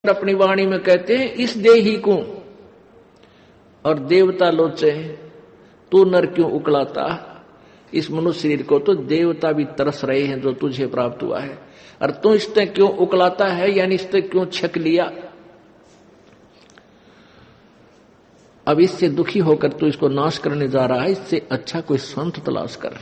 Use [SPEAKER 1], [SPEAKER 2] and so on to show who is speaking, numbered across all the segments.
[SPEAKER 1] अपनी वाणी में कहते हैं, इस देही को और देवता लोचे तू नर क्यों उकलाता। इस मनुष्य शरीर को तो देवता भी तरस रहे हैं जो तुझे प्राप्त हुआ है, और तू इससे क्यों उकलाता है, यानी इससे क्यों छक लिया। अब इससे दुखी होकर तू इसको नाश करने जा रहा है, इससे अच्छा कोई संत तलाश कर,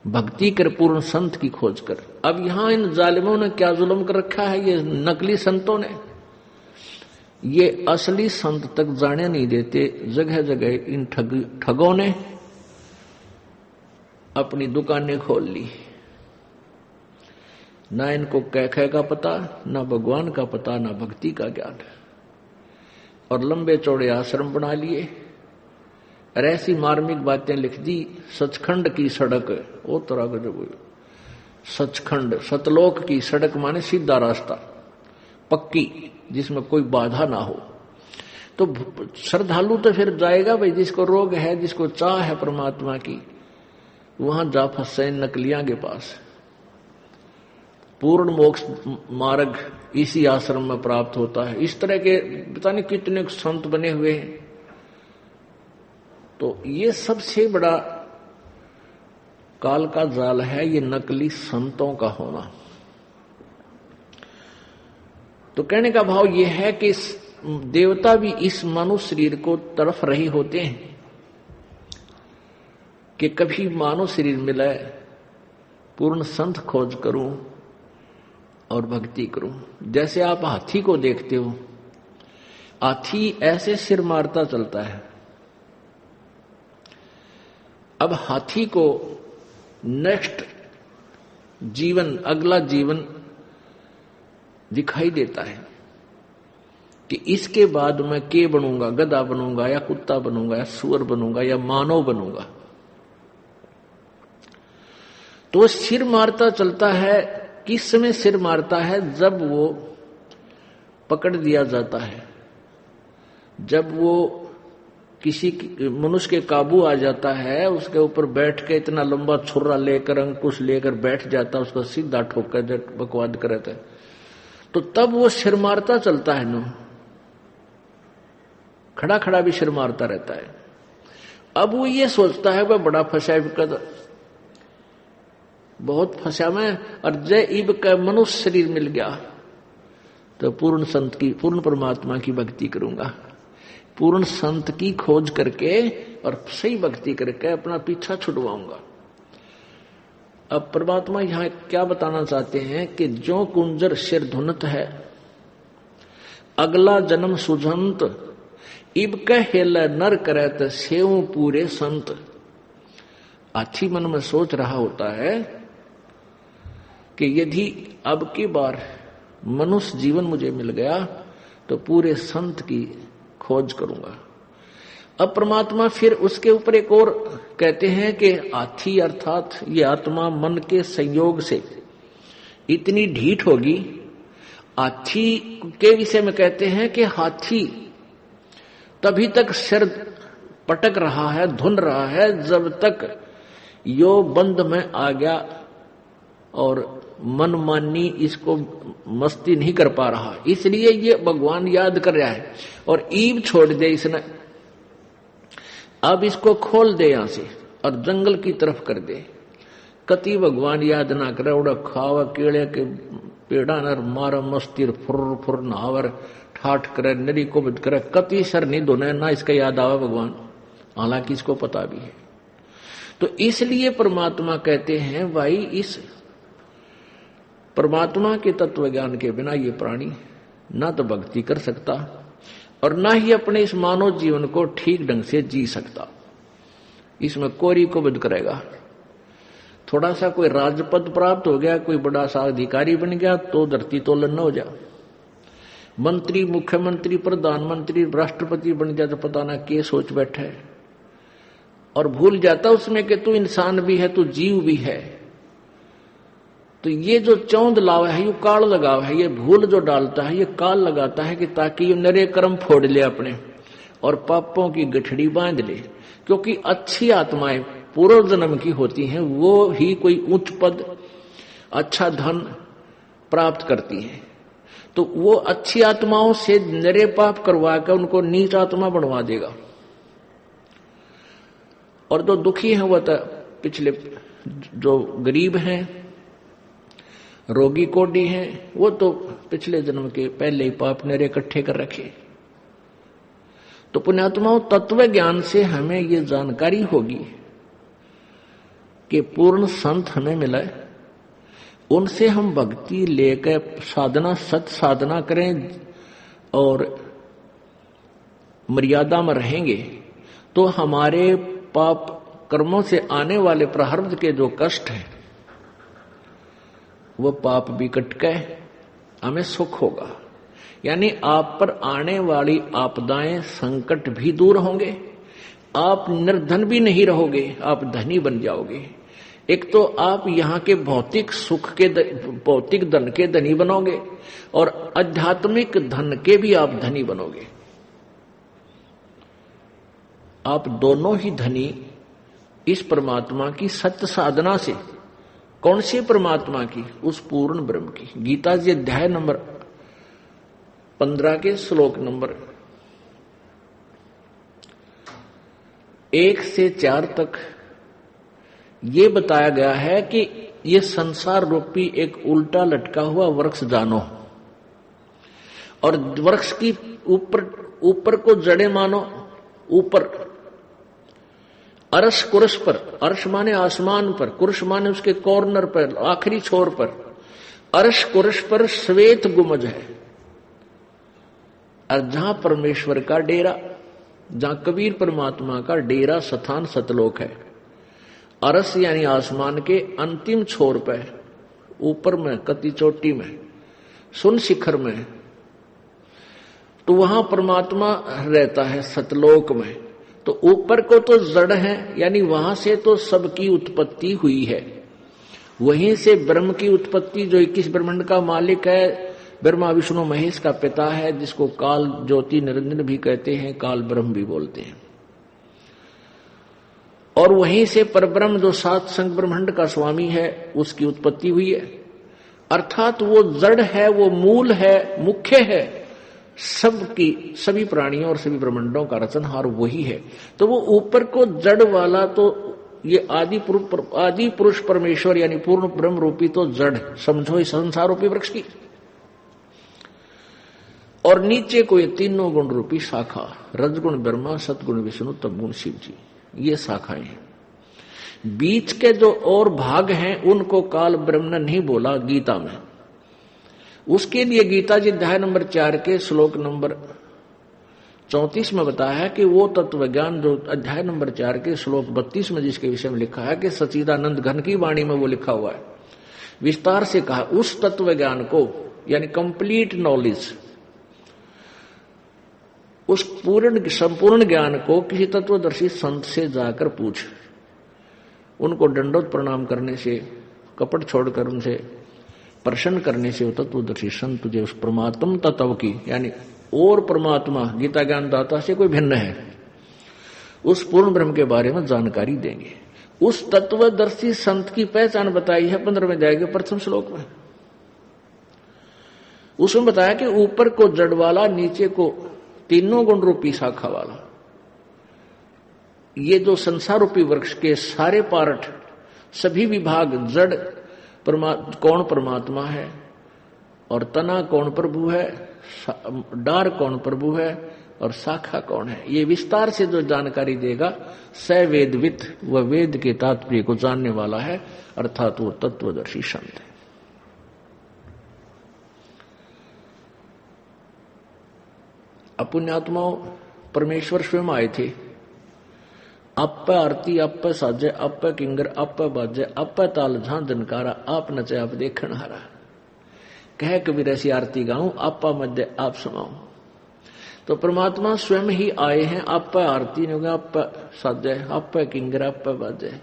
[SPEAKER 1] भक्ति कर, पूर्ण संत की खोज कर। अब यहां इन जालिमों ने क्या जुल्म कर रखा है, ये नकली संतों ने, ये असली संत तक जाने नहीं देते। जगह जगह इन ठगों ने अपनी दुकानें खोल ली, ना इनको कह का पता, ना भगवान का पता, ना भक्ति का ज्ञान, और लंबे चौड़े आश्रम बना लिए और ऐसी मार्मिक बातें लिख दी। सचखंड की सड़क, वो तरह का जो सचखंड, सतलोक की सड़क माने सीधा रास्ता, पक्की, जिसमें कोई बाधा ना हो। तो श्रद्धालु तो फिर जाएगा भाई, जिसको रोग है, जिसको चाह है परमात्मा की, वहां जा फंसे नकलियां के पास। पूर्ण मोक्ष मार्ग इसी आश्रम में प्राप्त होता है। इस तरह के पता नहीं कितने संत बने हुए हैं। तो ये सबसे बड़ा काल का जाल है, ये नकली संतों का होना। तो कहने का भाव ये है कि देवता भी इस मानव शरीर को तरफ रहे होते हैं कि कभी मानव शरीर मिले, पूर्ण संत खोज करूं और भक्ति करूं। जैसे आप हाथी को देखते हो, हाथी ऐसे सिर मारता चलता है। अब हाथी को नेक्स्ट जीवन, अगला जीवन दिखाई देता है कि इसके बाद मैं के बनूंगा, गधा बनूंगा या कुत्ता बनूंगा या सुअर बनूंगा या मानव बनूंगा। तो सिर मारता चलता है। किस समय सिर मारता है? जब वो पकड़ दिया जाता है, जब वो किसी मनुष्य के काबू आ जाता है, उसके ऊपर बैठ के इतना लंबा छुरा लेकर, अंकुश लेकर बैठ जाता है, उसको सीधा ठोकर बकवाद करता है, तो तब वो सिर मारता चलता है ना, खड़ा खड़ा भी सिर मारता रहता है। अब वो ये सोचता है वह बड़ा फंसा, बहुत फंसा मैं, और जय इब का मनुष्य शरीर मिल गया तो पूर्ण संत की, पूर्ण परमात्मा की भक्ति करूंगा। पूर्ण संत की खोज करके और सही भक्ति करके अपना पीछा छुड़वाऊंगा। अब परमात्मा यहां क्या बताना चाहते हैं कि जो कुंजर सिर धुनत है, अगला जन्म सुजंत, इब कहेल नर करत सेव पूरे संत। हाथी मन में सोच रहा होता है कि यदि अब की बार मनुष्य जीवन मुझे मिल गया तो पूरे संत की खोज करूंगा। अब परमात्मा फिर उसके ऊपर एक और कहते हैं कि हाथी अर्थात ये आत्मा मन के संयोग से इतनी ढीठ होगी। हाथी के विषय में कहते हैं कि हाथी तभी तक सिर पटक रहा है, धुन रहा है, जब तक यो बंद में आ गया और मनमानी इसको मस्ती नहीं कर पा रहा। इसलिए ये भगवान याद कर रहा है और ईब छोड़ दे इसने। अब इसको खोल दे यहां से और जंगल की तरफ कर दे। कति भगवान याद ना करे, उड़ा खावा केड़े के पेड़ा नर मारा मस्ती फुर फुर नहावर ठाठ करे, नरी को बद करे, कति सर नहीं धोने ना इसका याद आवा भगवान, हालांकि इसको पता भी है। तो इसलिए परमात्मा कहते हैं भाई, इस परमात्मा के तत्व ज्ञान के बिना ये प्राणी ना तो भक्ति कर सकता और ना ही अपने इस मानव जीवन को ठीक ढंग से जी सकता। इसमें कोरी को बद करेगा। थोड़ा सा कोई राजपद प्राप्त हो गया, कोई बड़ा सा अधिकारी बन गया तो धरती तोलन न हो जा। मंत्री, मुख्यमंत्री, प्रधानमंत्री, राष्ट्रपति बन जाए तो पता ना क्या सोच बैठा है, और भूल जाता उसमें कि तू इंसान भी है, तू जीव भी है। तो ये जो चौंध लाव है, ये काल लगाव है, ये भूल जो डालता है, ये काल लगाता है कि ताकि ये नरे कर्म फोड़ ले अपने और पापों की गठड़ी बांध ले। क्योंकि अच्छी आत्माएं पूर्व जन्म की होती हैं, वो ही कोई उच्च पद, अच्छा धन प्राप्त करती हैं। तो वो अच्छी आत्माओं से निरे पाप करवा कर उनको नीच आत्मा बनवा देगा। और जो दुखी हैं वह पिछले, जो गरीब हैं, रोगी कोडी हैं, वो तो पिछले जन्म के पहले ही पाप निरे इकट्ठे कर रखे। तो पुण्यात्माओं, तत्व ज्ञान से हमें ये जानकारी होगी कि पूर्ण संत हमें मिला है, उनसे हम भक्ति लेकर साधना, सत साधना करें और मर्यादा में रहेंगे तो हमारे पाप कर्मों से आने वाले प्रारब्ध के जो कष्ट हैं वो पाप भी कट के हमें सुख होगा। यानी आप पर आने वाली आपदाएं, संकट भी दूर होंगे, आप निर्धन भी नहीं रहोगे, आप धनी बन जाओगे। एक तो आप यहाँ के भौतिक सुख के, भौतिक धन के धनी बनोगे और आध्यात्मिक धन के भी आप धनी बनोगे। आप दोनों ही धनी इस परमात्मा की सत्य साधना से। कौन से परमात्मा की? उस पूर्ण ब्रह्म की। गीता जी अध्याय नंबर 15 के श्लोक नंबर 1 से 4 तक ये बताया गया है कि ये संसार रूपी एक उल्टा लटका हुआ वृक्ष जानो और वृक्ष की ऊपर को जड़े मानो। ऊपर अर्श कुर्श पर, अर्श माने आसमान पर, कुर्श माने उसके कॉर्नर पर, आखिरी छोर पर, अर्श कुर्श पर श्वेत गुमज है। और जहां परमेश्वर का डेरा, जहां कबीर परमात्मा का डेरा स्थान सतलोक है, अरस यानी आसमान के अंतिम छोर पे, ऊपर में, कति चोटी में, सुन शिखर में, तो वहां परमात्मा रहता है सतलोक में। तो ऊपर को तो जड़ है, यानी वहां से तो सबकी उत्पत्ति हुई है, वहीं से ब्रह्म की उत्पत्ति, जो 21 ब्रह्मांड का मालिक है, ब्रह्मा विष्णु महेश का पिता है, जिसको काल ज्योति निरंजन भी कहते हैं, काल ब्रह्म भी बोलते हैं। और वहीं से परब्रह्म जो 7 संग ब्रह्मांड का स्वामी है, उसकी उत्पत्ति हुई है। अर्थात वो जड़ है, वो मूल है, मुख्य है, सबकी, सभी प्राणियों और सभी ब्रह्मांडों का रचनहार वही है। तो वो ऊपर को जड़ वाला, तो ये आदि पुरुष परमेश्वर यानी पूर्ण ब्रह्म रूपी तो जड़ समझो इस संसार रूपी वृक्ष की। और नीचे को ये तीनों गुण रूपी शाखा, रजगुण ब्रह्मा, सतगुण विष्णु, तमगुण शिव जी, ये शाखाएं हैं। बीच के जो और भाग हैं उनको काल ब्रह्म ने नहीं बोला गीता में। उसके लिए गीता जी अध्याय नंबर 4 के श्लोक नंबर 34 में बताया है कि वो तत्व ज्ञान जो अध्याय नंबर 4 के श्लोक 32 में जिसके विषय में लिखा है कि सच्चिदानंद घन की वाणी में वो लिखा हुआ है, विस्तार से कहा, उस तत्व ज्ञान को यानी कंप्लीट नॉलेज, उस पूर्ण संपूर्ण ज्ञान को किसी तत्वदर्शी संत से जाकर पूछ। उनको दंडोत प्रणाम करने से, कपट छोड़कर उनसे प्रसन्न करने से वो तत्वदर्शी संत तुझे उस परमात्म तत्व की, यानी और परमात्मा गीता ज्ञान दाता से कोई भिन्न है, उस पूर्ण ब्रह्म के बारे में जानकारी देंगे। उस तत्वदर्शी संत की पहचान बताई है 15वें अध्याय के प्रथम श्लोक में। उसमें बताया कि ऊपर को जड़ वाला, नीचे को तीनों गुण रूपी शाखा वाला, ये जो संसार रूपी वृक्ष के सारे पार्ट, सभी विभाग, जड़ कौन परमात्मा है और तना कौन प्रभु है, डार कौन प्रभु है और शाखा कौन है, ये विस्तार से जो जानकारी देगा स वेदवित, वह वेद के तात्पर्य को जानने वाला है, अर्थात वो तत्वदर्शी संत है। अपुण्यात्माओं, परमेश्वर स्वयं आए थे। अप आरती अप साजे, अप किंगर अप बाजे, अप ताल झां जनकारा, आप नचे आप देखण हारा। कह कबीर ऐसी आरती गाऊं, आपा मध्य आप सुनाऊं। तो परमात्मा स्वयं ही आए हैं। आप आरती ने अप साजे, अप किंगर अप बाजे,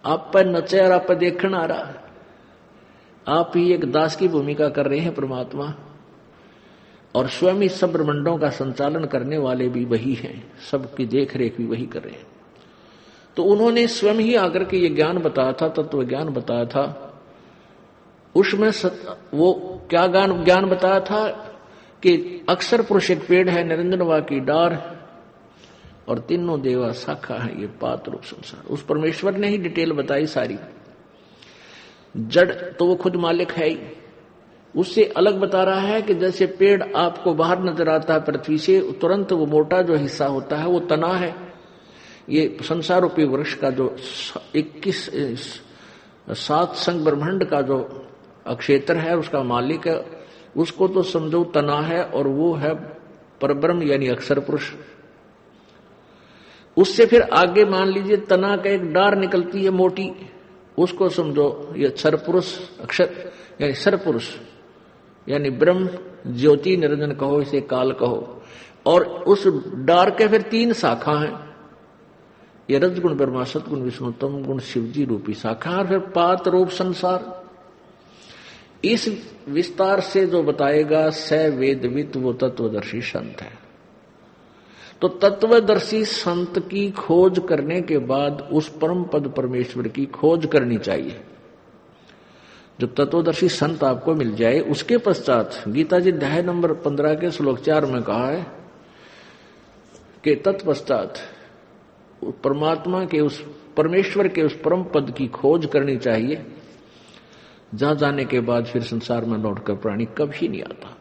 [SPEAKER 1] आप नचे और आप देखण हारा। आप ही एक दास की भूमिका कर रहे हैं परमात्मा, और स्वयं ही सब ब्रह्मांडों का संचालन करने वाले भी वही हैं, सबकी देख रेख भी वही कर रहे हैं। तो उन्होंने स्वयं ही आकर के ये ज्ञान बताया था, तत्व ज्ञान बताया था। उसमें वो क्या ज्ञान बताया था कि अक्षर पुरुष एक पेड़ है, निरंजनवा की डार, और तीनों देवा शाखा है, ये पात रूप संसार। उस परमेश्वर ने ही डिटेल बताई सारी। जड़ तो वो खुद मालिक है ही, उससे अलग बता रहा है कि जैसे पेड़ आपको बाहर नजर आता है पृथ्वी से, तुरंत वो मोटा जो हिस्सा होता है वो तना है। ये संसार रूपी वृक्ष का जो 7 संग ब्रह्मांड का जो क्षेत्र है, उसका मालिक है, उसको तो समझो तना है, और वो है परब्रह्म यानी अक्षर पुरुष। उससे फिर आगे मान लीजिए तना का एक डार निकलती है मोटी, उसको समझो ये क्षर पुरुष, अक्षर यानी सर पुरुष यानी ब्रह्म ज्योति निरंजन कहो, इसे काल कहो। और उस डार के फिर 3 शाखा हैं, ये रजगुण ब्रह्मा, सतगुण विष्णु, तम गुण शिवजी रूपी शाखा, और फिर पात रूप संसार। इस विस्तार से जो बताएगा स वेदविद, वो तत्वदर्शी संत है। तो तत्वदर्शी संत की खोज करने के बाद उस परम पद परमेश्वर की खोज करनी चाहिए। जब तत्वदर्शी संत आपको मिल जाए, उसके पश्चात गीता जी अध्याय नंबर 15 के श्लोक 4 में कहा है कि तत्पश्चात परमात्मा के उस परमेश्वर के उस परम पद की खोज करनी चाहिए, जहां जाने के बाद फिर संसार में लौटकर प्राणी कभी नहीं आता।